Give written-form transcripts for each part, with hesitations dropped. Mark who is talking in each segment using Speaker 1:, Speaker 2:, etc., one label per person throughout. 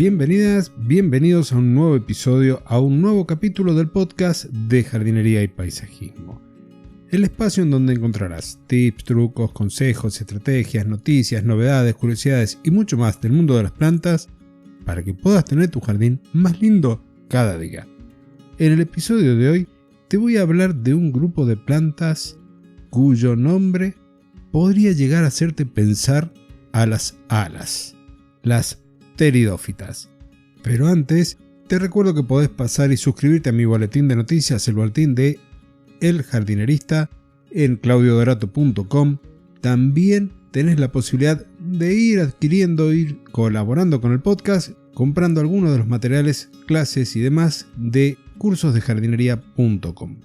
Speaker 1: Bienvenidas, bienvenidos a un nuevo episodio, a un nuevo capítulo del podcast de jardinería y paisajismo. El espacio en donde encontrarás tips, trucos, consejos, estrategias, noticias, novedades, curiosidades y mucho más del mundo de las plantas para que puedas tener tu jardín más lindo cada día. En el episodio de hoy te voy a hablar de un grupo de plantas cuyo nombre podría llegar a hacerte pensar a las alas, las pteridófitas. Pero antes, te recuerdo que podés pasar y suscribirte a mi boletín de noticias, el boletín de El Jardinerista, en claudiodorato.com. También tenés la posibilidad de ir adquiriendo, ir colaborando con el podcast, comprando algunos de los materiales, clases y demás de cursosdejardinería.com.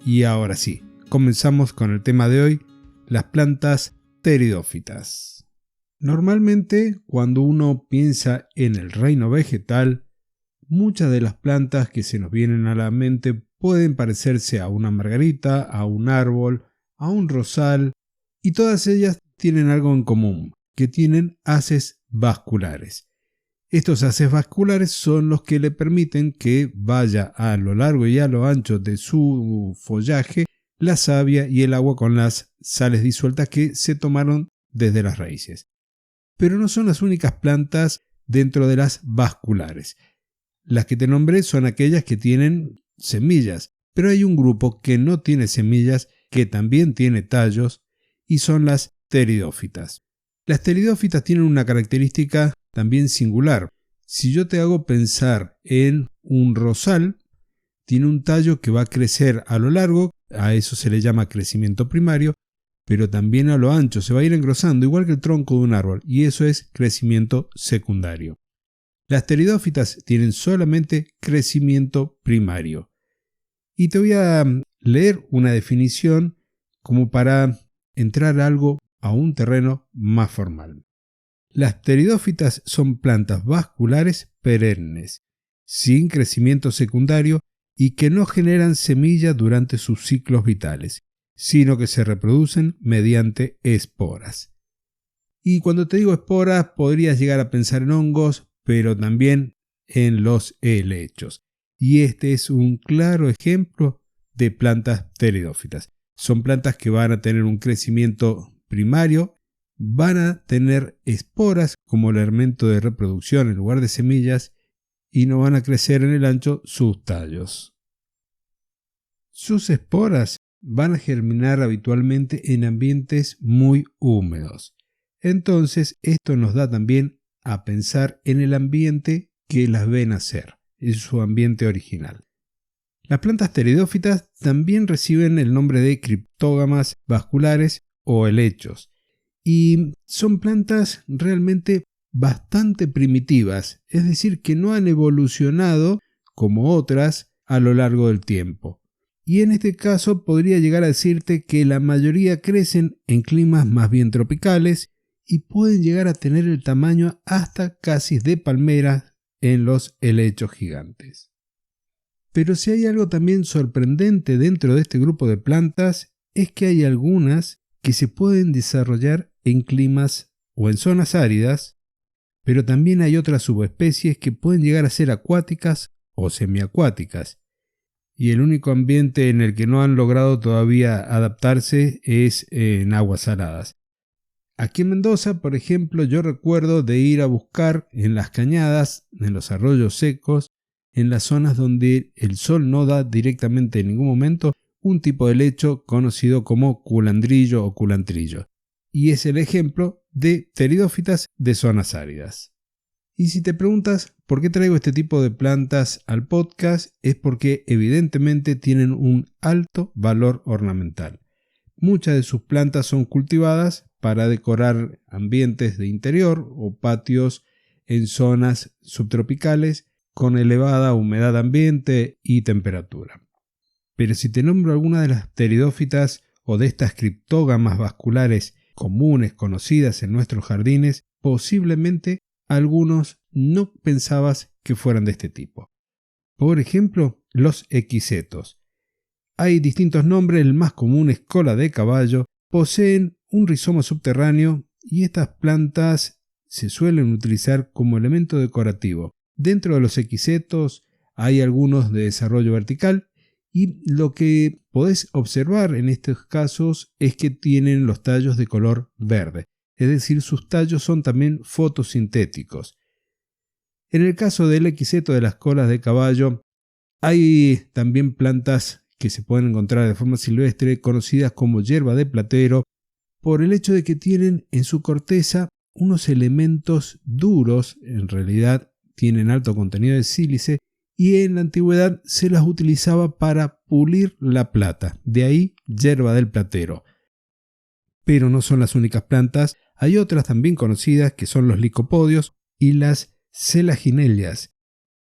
Speaker 1: Y ahora sí, comenzamos con el tema de hoy, las plantas pteridófitas. Normalmente, cuando uno piensa en el reino vegetal, muchas de las plantas que se nos vienen a la mente pueden parecerse a una margarita, a un árbol, a un rosal, y todas ellas tienen algo en común, que tienen haces vasculares. Estos haces vasculares son los que le permiten que vaya a lo largo y a lo ancho de su follaje la savia y el agua con las sales disueltas que se tomaron desde las raíces. Pero no son las únicas plantas dentro de las vasculares. Las que te nombré son aquellas que tienen semillas, pero hay un grupo que no tiene semillas, que también tiene tallos, y son las pteridófitas. Las pteridófitas tienen una característica también singular. Si yo te hago pensar en un rosal, tiene un tallo que va a crecer a lo largo, a eso se le llama crecimiento primario, pero también a lo ancho, se va a ir engrosando, igual que el tronco de un árbol, y eso es crecimiento secundario. Las pteridófitas tienen solamente crecimiento primario. Y te voy a leer una definición como para entrar a un terreno más formal. Las pteridófitas son plantas vasculares perennes, sin crecimiento secundario y que no generan semilla durante sus ciclos vitales, sino que se reproducen mediante esporas. Y cuando te digo esporas, podrías llegar a pensar en hongos, pero también en los helechos. Y este es un claro ejemplo de plantas pteridófitas. Son plantas que van a tener un crecimiento primario, van a tener esporas como elemento de reproducción en lugar de semillas y no van a crecer en el ancho sus tallos. Sus esporas van a germinar habitualmente en ambientes muy húmedos. Entonces, esto nos da también a pensar en el ambiente que las ve nacer, en su ambiente original. Las plantas pteridófitas también reciben el nombre de criptógamas vasculares o helechos, y son plantas realmente bastante primitivas, es decir, que no han evolucionado como otras a lo largo del tiempo. Y en este caso podría llegar a decirte que la mayoría crecen en climas más bien tropicales y pueden llegar a tener el tamaño hasta casi de palmeras en los helechos gigantes. Pero si hay algo también sorprendente dentro de este grupo de plantas es que hay algunas que se pueden desarrollar en climas o en zonas áridas, pero también hay otras subespecies que pueden llegar a ser acuáticas o semiacuáticas. Y el único ambiente en el que no han logrado todavía adaptarse es en aguas saladas. Aquí en Mendoza, por ejemplo, yo recuerdo de ir a buscar en las cañadas, en los arroyos secos, en las zonas donde el sol no da directamente en ningún momento, un tipo de helecho conocido como culandrillo o culantrillo. Y es el ejemplo de pteridófitas de zonas áridas. Y si te preguntas por qué traigo este tipo de plantas al podcast, es porque evidentemente tienen un alto valor ornamental. Muchas de sus plantas son cultivadas para decorar ambientes de interior o patios en zonas subtropicales con elevada humedad ambiente y temperatura. Pero si te nombro alguna de las pteridófitas o de estas criptógamas vasculares comunes conocidas en nuestros jardines, posiblemente algunos no pensabas que fueran de este tipo. Por ejemplo, los equisetos. Hay distintos nombres, el más común es cola de caballo, poseen un rizoma subterráneo y estas plantas se suelen utilizar como elemento decorativo, Dentro de los equisetos hay algunos de desarrollo vertical y lo que podés observar en estos casos es que tienen los tallos de color verde, es decir, sus tallos son también fotosintéticos. En el caso del equiseto de las colas de caballo, hay también plantas que se pueden encontrar de forma silvestre, conocidas como hierba de platero, por el hecho de que tienen en su corteza unos elementos duros, en realidad tienen alto contenido de sílice, y en la antigüedad se las utilizaba para pulir la plata, de ahí hierba del platero. Pero no son las únicas plantas, hay otras también conocidas que son los licopodios y las selaginelias,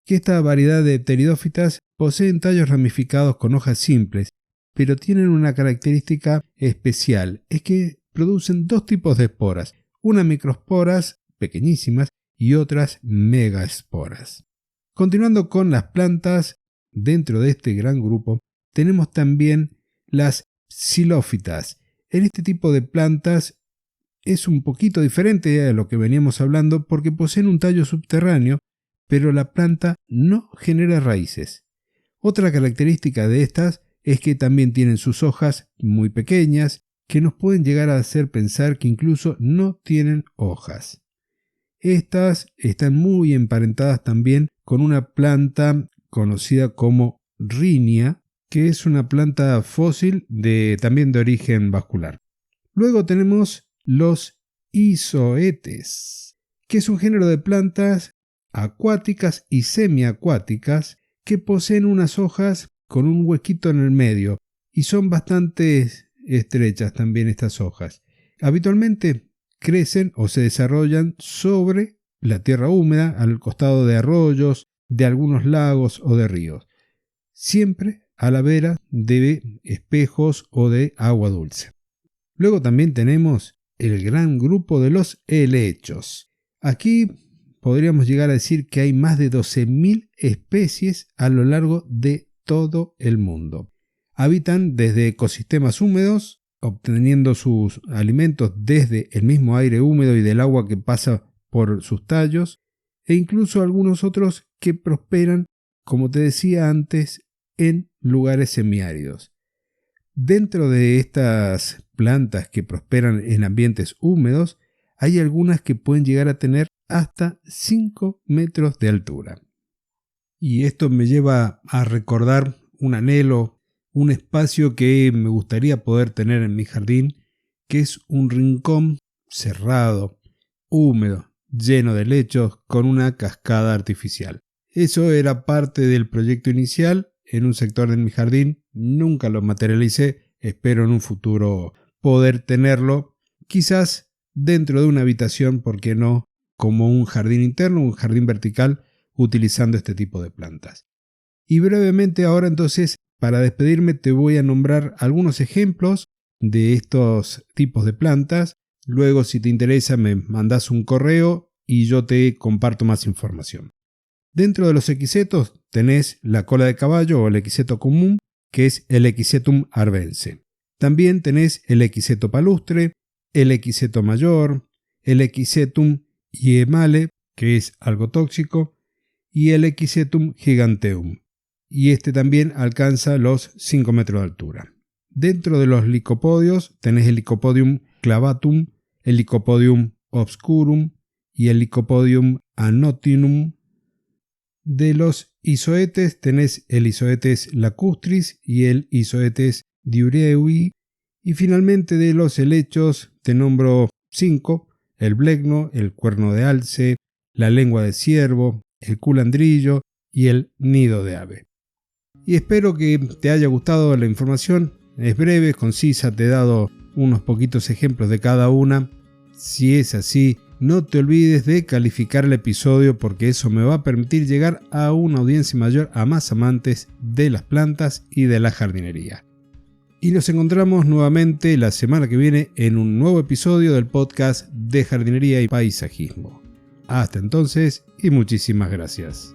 Speaker 1: que esta variedad de pteridófitas poseen tallos ramificados con hojas simples, pero tienen una característica especial, es que producen dos tipos de esporas, unas microesporas pequeñísimas y otras megaesporas. Continuando con las plantas, dentro de este gran grupo tenemos también las xilófitas. En este tipo de plantas es un poquito diferente a lo que veníamos hablando porque poseen un tallo subterráneo, pero la planta no genera raíces. Otra característica de estas es que también tienen sus hojas muy pequeñas que nos pueden llegar a hacer pensar que incluso no tienen hojas. Estas están muy emparentadas también con una planta conocida como Rhynia, que es una planta fósil también de origen vascular. Luego tenemos los isoetes, que es un género de plantas acuáticas y semiacuáticas que poseen unas hojas con un huequito en el medio y son bastante estrechas también estas hojas. Habitualmente crecen o se desarrollan sobre la tierra húmeda, al costado de arroyos, de algunos lagos o de ríos, siempre a la vera de espejos o de agua dulce. Luego también tenemos el gran grupo de los helechos. Aquí podríamos llegar a decir que hay más de 12.000 especies a lo largo de todo el mundo. Habitan desde ecosistemas húmedos, obteniendo sus alimentos desde el mismo aire húmedo y del agua que pasa por sus tallos, e incluso algunos otros que prosperan, como te decía antes, en lugares semiáridos. Dentro de estas plantas que prosperan en ambientes húmedos, hay algunas que pueden llegar a tener hasta 5 metros de altura. Y esto me lleva a recordar un anhelo, un espacio que me gustaría poder tener en mi jardín, que es un rincón cerrado, húmedo, lleno de helechos, con una cascada artificial. Eso era parte del proyecto inicial en un sector de mi jardín, nunca lo materialicé, espero en un futuro poder tenerlo, quizás dentro de una habitación, ¿por qué no?, como un jardín interno, un jardín vertical, utilizando este tipo de plantas. Y brevemente ahora entonces, para despedirme, te voy a nombrar algunos ejemplos de estos tipos de plantas. Luego, si te interesa, me mandas un correo y yo te comparto más información. Dentro de los equisetos tenés la cola de caballo o el equiseto común, que es el Equisetum arvense. También tenés el equiseto palustre, el equiseto mayor, el Equisetum hiemale, que es algo tóxico, y el Equisetum giganteum. Y este también alcanza los 5 metros de altura. Dentro de los licopodios tenés el Lycopodium clavatum, el Lycopodium obscurum y el Lycopodium anotinum. De los isoetes tenés el Isoetes lacustris y el Isoetes diureui. Y finalmente de los helechos te nombro 5, el blegno, el cuerno de alce, la lengua de ciervo, el culandrillo y el nido de ave. Y espero que te haya gustado la información. Es breve, concisa, te he dado unos poquitos ejemplos de cada una. Si es así, no te olvides de calificar el episodio porque eso me va a permitir llegar a una audiencia mayor, a más amantes de las plantas y de la jardinería. Y nos encontramos nuevamente la semana que viene en un nuevo episodio del podcast de jardinería y paisajismo. Hasta entonces y muchísimas gracias.